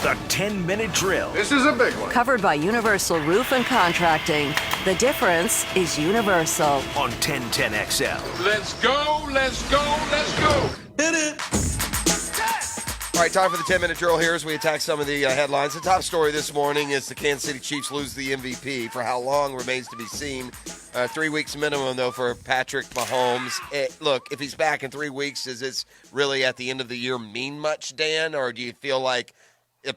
The 10-minute drill. This is a big one. Covered by Universal Roof and Contracting. The difference is Universal. On 1010XL. Let's go, let's go, let's go. Hit it. All right, time for the 10-minute drill here as we attack some of the headlines. The top story this morning is the Kansas City Chiefs lose the MVP. For how long remains to be seen. 3 weeks minimum, though, for Patrick Mahomes. Look, if he's back in 3 weeks, does this really at the end of the year mean much, Dan? Or do you feel like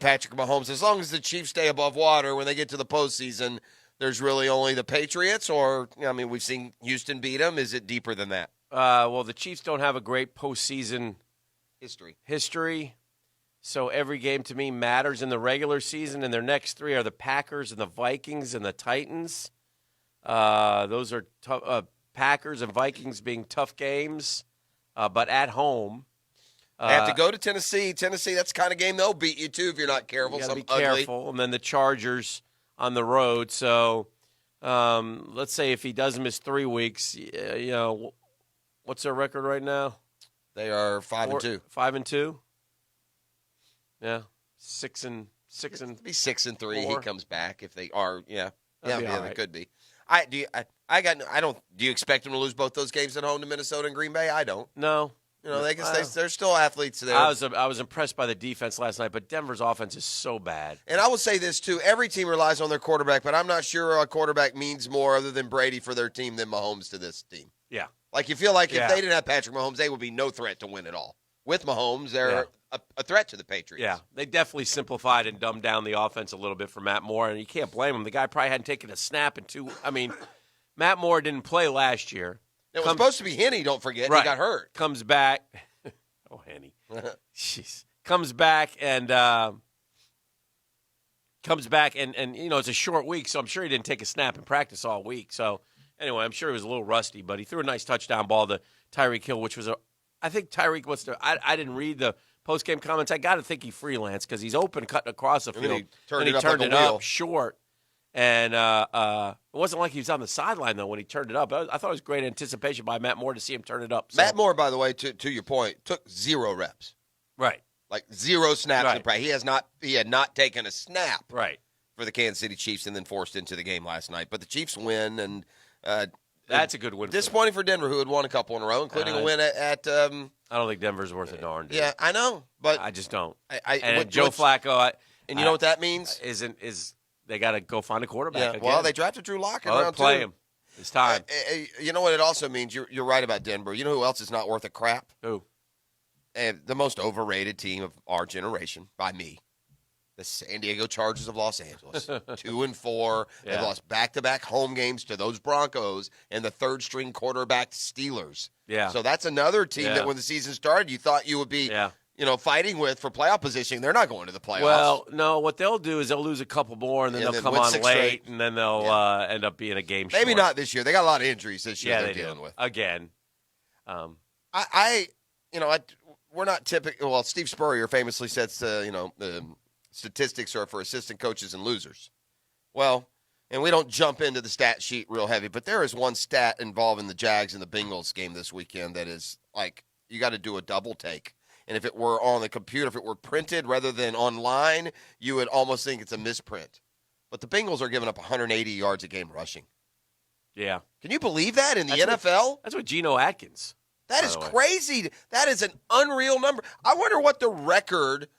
Patrick Mahomes, as long as the Chiefs stay above water when they get to the postseason, there's really only the Patriots? Or, I mean, we've seen Houston beat them. Is it deeper than that? Well, the Chiefs don't have a great postseason history. So every game to me matters in the regular season, and their next three are the Packers and the Vikings and the Titans. Those are Packers and Vikings being tough games, but at home. They have to go to Tennessee. Tennessee, that's the kind of game they'll beat you, too, if you're not careful. You got to be careful. And then the Chargers on the road. So let's say if he does miss 3 weeks, what's their record right now? They are 5-2. 5-2? Yeah, 6-6. It'd be 6-3. 4. He comes back if they are. Yeah, That'd be yeah, all they right. could be. Do you expect him to lose both those games at home to Minnesota and Green Bay? I don't. No. They're still athletes there. I was impressed by the defense last night, but Denver's offense is so bad. And I will say this too: every team relies on their quarterback, but I'm not sure a quarterback means more other than Brady for their team than Mahomes to this team. Yeah, like you feel like Yeah. if they didn't have Patrick Mahomes, they would be no threat to win at all. With Mahomes, they're a threat to the Patriots. Yeah, they definitely simplified and dumbed down the offense a little bit for Matt Moore, and you can't blame him. The guy probably hadn't taken a snap in 2. I mean, Matt Moore didn't play last year. It was supposed to be Henne, don't forget. Right. He got hurt. Comes back. Oh, Henny. Jeez. Comes back and it's a short week, so I'm sure he didn't take a snap in practice all week. So anyway, I'm sure he was a little rusty, but he threw a nice touchdown ball to Tyreek Hill, which was I think Tyreek I didn't read the post-game comments. I got to think he freelanced because he's open cutting across the field. And he he turned it up wheel. short. And it wasn't like he was on the sideline, though, when he turned it up. I thought it was great anticipation by Matt Moore to see him turn it up. So. Matt Moore, by the way, to your point, took 0 reps. Right. Like 0 snaps Right. in practice. He had not taken a snap Right. for the Kansas City Chiefs and then forced into the game last night. But the Chiefs win, and That's a good win. disappointing for Denver, who had won a couple in a row, including a win at I don't think Denver's worth a darn. Dude. yeah, I know, but I just don't. and Joe Flacco, and you know what that means? Is they got to go find a quarterback? Yeah, again. well, they drafted Drew Lock in Well, round 2. play him. It's time. You know what it also means? You're right about Denver. You know who else is not worth a crap? Who? The most overrated team of our generation, by me. The San Diego Chargers of Los Angeles. 2-4. Yeah. They've lost back-to-back home games to those Broncos and the third-string quarterback Steelers. Yeah. So that's another team Yeah. that when the season started, you thought you would be fighting with for playoff position. They're not going to the playoffs. Well, no. What they'll do is they'll lose a couple more, and then they'll come win on 6 late, straight. and then they'll end up being a game short. Maybe not this year. They got a lot of injuries this year they're they dealing do. with. Again. We're not typical. Well, Steve Spurrier famously says, the statistics are for assistant coaches and losers. Well, and we don't jump into the stat sheet real heavy, but there is one stat involving the Jags and the Bengals game this weekend that is like you got to do a double take. And if it were on the computer, if it were printed rather than online, you would almost think it's a misprint. But the Bengals are giving up 180 yards a game rushing. Yeah. Can you believe that in the That's NFL? That's what Geno Atkins. That is crazy. That is an unreal number. I wonder what the record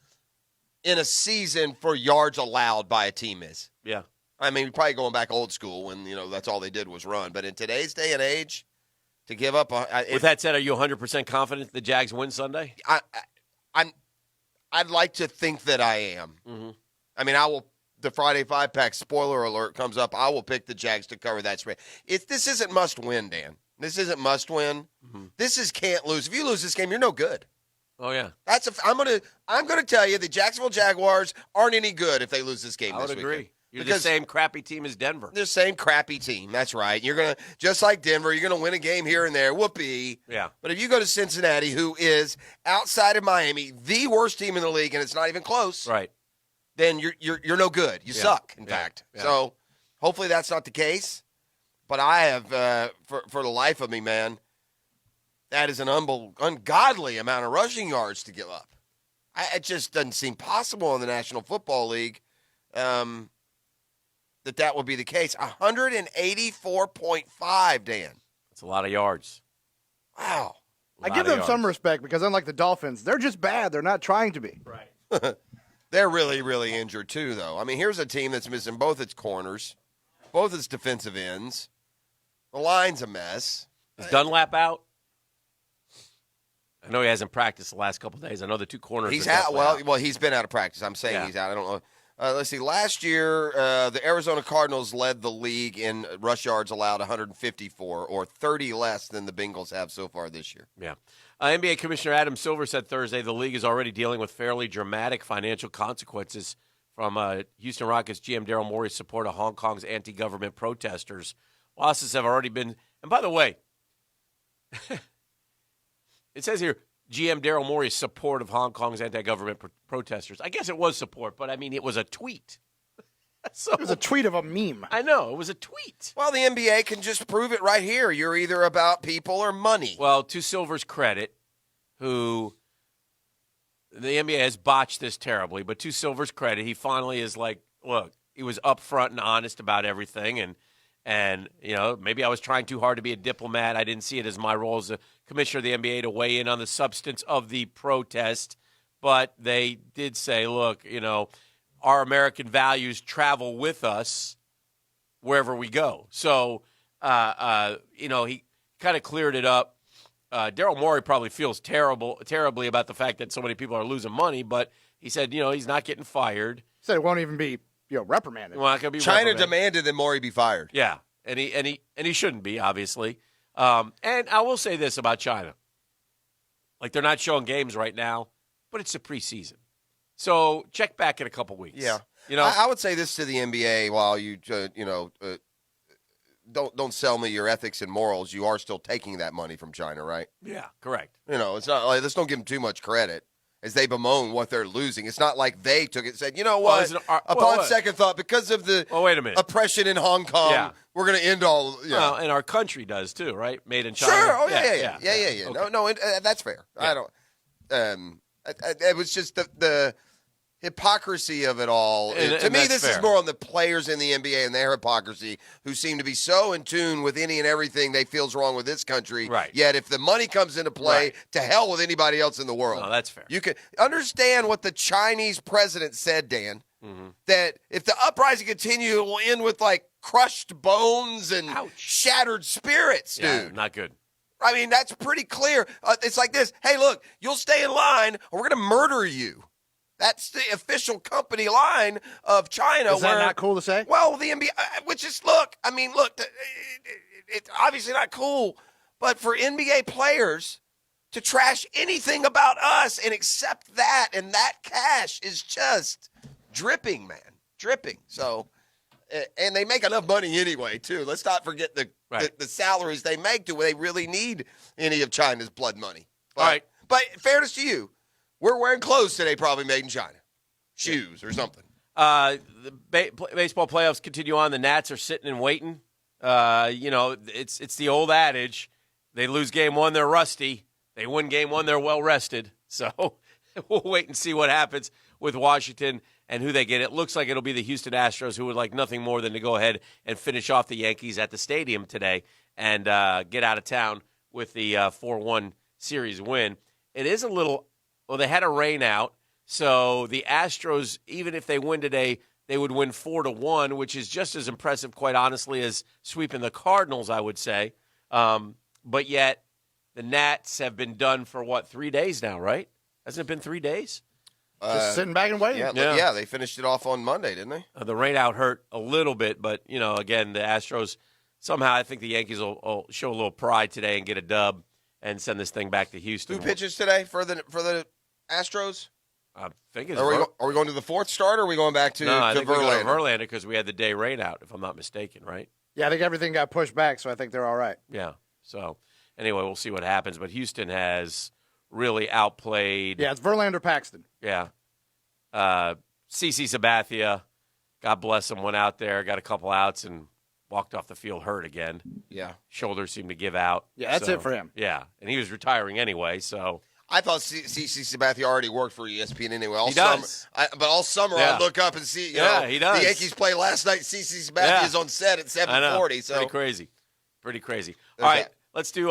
in a season for yards allowed by a team is. Yeah. I mean, probably going back old school when, that's all they did was run. But in today's day and age, to give up With that said, are you 100% confident the Jags win Sunday? I'd like to think that I am. Mm-hmm. I mean, the Friday 5-pack spoiler alert comes up. I will pick the Jags to cover that spread. This isn't must win, Dan. This isn't must win. Mm-hmm. This is can't lose. If you lose this game, you're no good. Oh yeah. I'm gonna tell you the Jacksonville Jaguars aren't any good if they lose this game. I would this agree. weekend. You're Because the same crappy team as Denver. They're the same crappy team. That's right. You're gonna just like Denver. You're gonna win a game here and there. Whoopee. Yeah. But if you go to Cincinnati, who is outside of Miami the worst team in the league, and it's not even close, Right. then you're no good. You suck. In fact. Yeah. So hopefully that's not the case. But I have for the life of me, man. That is an ungodly amount of rushing yards to give up. It just doesn't seem possible in the National Football League that would be the case. 184.5, Dan. That's a lot of yards. Wow. I give them some respect because unlike the Dolphins, they're just bad. They're not trying to be. Right. They're really, really injured too, though. I mean, here's a team that's missing both its corners, both its defensive ends. The line's a mess. Is Dunlap out? I know he hasn't practiced the last couple of days. I know the two corners. He's are out. definitely Well, he's been out of practice. I'm saying he's out. I don't know. Let's see. Last year, the Arizona Cardinals led the league in rush yards allowed, 154, or 30 less than the Bengals have so far this year. Yeah. NBA Commissioner Adam Silver said Thursday the league is already dealing with fairly dramatic financial consequences from Houston Rockets GM Daryl Morey's support of Hong Kong's anti-government protesters. Losses have already been – and by the way, it says here, GM Daryl Morey's support of Hong Kong's anti-government protesters. I guess it was support, but, I mean, it was a tweet. So, It was a tweet of a meme. I know. It was a tweet. Well, the NBA can just prove it right here. You're either about people or money. Well, to Silver's credit, who the NBA has botched this terribly, but to Silver's credit, he finally is like, look, he was upfront and honest about everything, and you know, maybe I was trying too hard to be a diplomat. I didn't see it as my role as a commissioner of the NBA to weigh in on the substance of the protest, but they did say, look, you know, our American values travel with us wherever we go. So, you know, he kind of cleared it up. Daryl Morey probably feels terribly about the fact that so many people are losing money, but he said, you know, he's not getting fired. He said it won't even be, reprimanded. Well, not gonna be China reprimanded. demanded that Morey be fired. Yeah, and he shouldn't be, obviously. And I will say this about China. Like, they're not showing games right now, but it's the preseason. So check back in a couple weeks. Yeah. You know, I would say this to the NBA while you, don't sell me your ethics and morals. You are still taking that money from China, right? yeah, correct. You know, it's not like, let's don't give them too much credit as they bemoan what they're losing. It's not like they took it and said, you know Well, what, is it- upon well, second thought, because of the wait a minute. oppression in Hong Kong, Yeah. we're going to end all, Well, and our country does too, right? Made in China. Sure. Oh, yeah. Okay. No, that's fair. Yeah. I don't. It was just the hypocrisy of it all. And To me, that's this fair. is more on the players in the NBA and their hypocrisy, who seem to be so in tune with any and everything they feel's wrong with this country. Right. Yet, if the money comes into play, Right. to hell with anybody else in the world. No, that's fair. You can understand what the Chinese president said, Dan. Mm-hmm. That if the uprising continues, it will end with like crushed bones and Ouch. shattered spirits, dude. Yeah, not good. I mean, that's pretty clear. It's like this. Hey, look, you'll stay in line or we're going to murder you. That's the official company line of China. Is that not cool to say? Well, the NBA, which is, it's obviously not cool, but for NBA players to trash anything about us and accept that, and that cash is just dripping, man. Dripping. So, and they make enough money anyway, too. Let's not forget the salaries they make. Do they really need any of China's blood money? But, All right. But fairness to you, we're wearing clothes today probably made in China. Shoes or something. The baseball playoffs continue on. The Nats are sitting and waiting. You know, it's the old adage: they lose game one, they're rusty. They win game one, they're well rested. So we'll wait and see what happens with Washington and who they get. It looks like it'll be the Houston Astros, who would like nothing more than to go ahead and finish off the Yankees at the stadium today and get out of town with the 4-1 series win. It is a little. Well, they had a rain out, so the Astros, even if they win today, they would win 4-1, which is just as impressive, quite honestly, as sweeping the Cardinals, I would say. But yet, the Nats have been done for, 3 days now, right? Hasn't it been 3 days? Just sitting back and waiting. Yeah, they finished it off on Monday, didn't they? The rain out hurt a little bit, but, you know, again, the Astros, somehow I think the Yankees will show a little pride today and get a dub and send this thing back to Houston. Who pitches today for the Astros? I think it's Are we going to the fourth start, or are we going back to No, I think we go to Verlander? Verlander because we had the day rain out, if I'm not mistaken, right? Yeah, I think everything got pushed back, so I think they're all right. Yeah. So, anyway, we'll see what happens. But Houston has really outplayed. Yeah, it's Verlander Paxton. Yeah. CeCe Sabathia, God bless him, went out there, got a couple outs, and walked off the field hurt again. Yeah. Shoulders seemed to give out. Yeah, that's So, it for him. Yeah. And he was retiring anyway, so. I thought CC Sabathia already worked for ESPN anyway. He does. But all summer I look up and see, you know, he does. the Yankees play last night. CC Sabathia is on set at 7:40. So Pretty crazy. All right, let's do.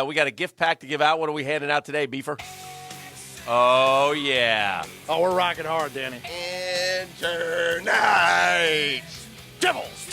We got a gift pack to give out. What are we handing out today, Beefer? Oh yeah. Oh, we're rocking hard, Danny. Enter night. Devils.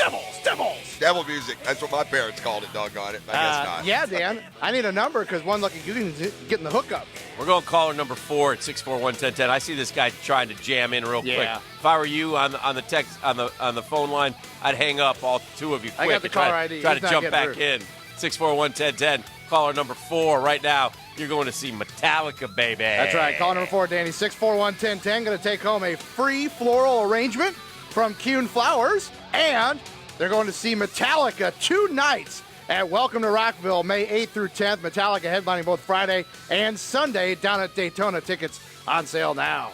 Devil music. That's what my parents called it, doggone it. I guess not. Yeah, Dan. I need a number because one lucky Googans getting the hookup. We're going caller number 4 at 641-1010. I see this guy trying to jam in real quick. If I were you on the text on the phone line, I'd hang up all two of you quick. I got the caller ID. Try to jump back in. 641-1010. Caller number 4 right now. You're going to see Metallica, baby. That's right. Caller number 4, Danny. 641-1010. Going to take home a free floral arrangement from Kuhn Flowers, and they're going to see Metallica 2 nights at Welcome to Rockville, May 8th through 10th. Metallica headlining both Friday and Sunday down at Daytona. Tickets on sale now.